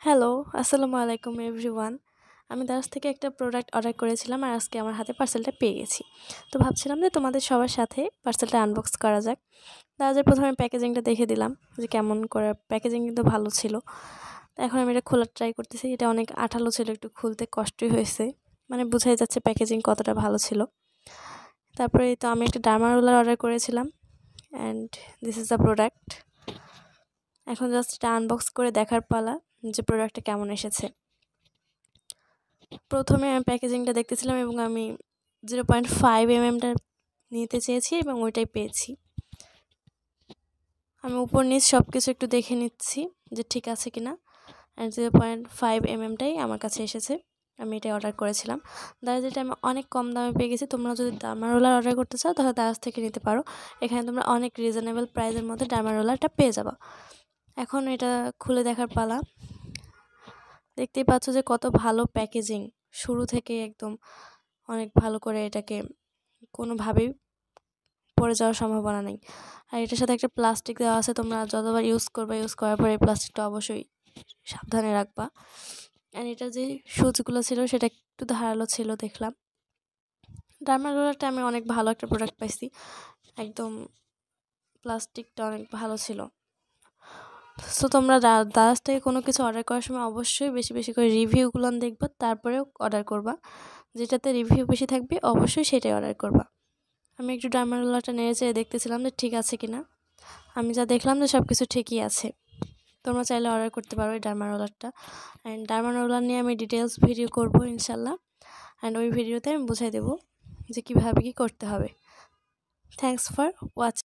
Hello, আসসালামু আলাইকুম everyone. আমি দারাজ থেকে একটা প্রোডাক্ট অর্ডার করেছিলাম আর আজকে আমার হাতে পার্সেলটা পেয়ে গেছি। তো ভাবছিলাম যে তোমাদের সবার সাথে পার্সেলটা আনবক্স করা যাক। দারাজের প্রথমে প্যাকেজিংটা দেখে দিলাম যে কেমন করে, প্যাকেজিং কিন্তু ভালো ছিল। তো এখন আমি এটা খোলার ট্রাই করতেছি। এটা অনেক আঠালো ছিল, একটু খুলতে কষ্টই হয়েছে। মানে বোঝাই যাচ্ছে প্যাকেজিং কতটা ভালো ছিল। তারপরে তো আমি একটা ডার্মা রোলার অর্ডার করেছিলাম and this is the product. এখন জাস্ট এটা আনবক্স করে দেখার পালা যে প্রোডাক্টটা কেমন এসেছে। প্রথমে আমি প্যাকেজিংটা দেখতেছিলাম এবং আমি 0.5 mm নিতে চেয়েছি এবং ওইটাই পেয়েছি। আমি উপর নিচ সব কিছু একটু দেখে নিচ্ছি যে ঠিক আছে কিনা। অ্যান্ড 0.5 mm আমার কাছে এসেছে। আমি এটাই অর্ডার করেছিলাম। দারাজ এটা আমি অনেক কম দামে পেয়ে গেছি। তোমরা যদি ডার্মা রোলার অর্ডার করতে চাও তাহলে দারাজ থেকে নিতে পারো। এখানে তোমরা অনেক রিজনেবল প্রাইসের মধ্যে ডার্মা রোলারটা পেয়ে যাবে। এখন এটা খুলে দেখার পালা। দেখতেই পাচ্ছ যে কত ভালো প্যাকেজিং, শুরু থেকে একদম অনেক ভালো করে এটাকে কোনোভাবেই পড়ে যাওয়ার সম্ভাবনা নেই। আর এটার সাথে একটা প্লাস্টিক দেওয়া আছে, তোমরা যতবার ইউজ করার পরে এই প্লাস্টিকটা অবশ্যই সাবধানে রাখবা। আর এটা যে সুচগুলো ছিল সেটা একটু ধারালো ছিল দেখলাম। ডার্মা রোলারটা আমি অনেক ভালো একটা প্রোডাক্ট পাইছি, একদম প্লাস্টিকটা অনেক ভালো ছিল। সো তোমরা দারাজ থেকে কোনো কিছু অর্ডার করার সময় অবশ্যই বেশি বেশি করে রিভিউগুলো দেখবা, তারপরেও অর্ডার করবা। যেটাতে রিভিউ বেশি থাকবে অবশ্যই সেটাই অর্ডার করবা। আমি একটু ডার্মা রোলারটা নেড়ে চেড়ে দেখতেছিলাম যে ঠিক আছে কিনা। আমি যা দেখলাম যে সব কিছু ঠিকই আছে। তোমরা চাইলে অর্ডার করতে পারো এই ডার্মা রোলারটা। অ্যান্ড ডার্মা রোলার নিয়ে আমি ডিটেলস ভিডিও করবো ইনশাল্লাহ। অ্যান্ড ওই ভিডিওতে আমি বুঝাই দেবো যে কীভাবে কী করতে হবে। Thanks for watching.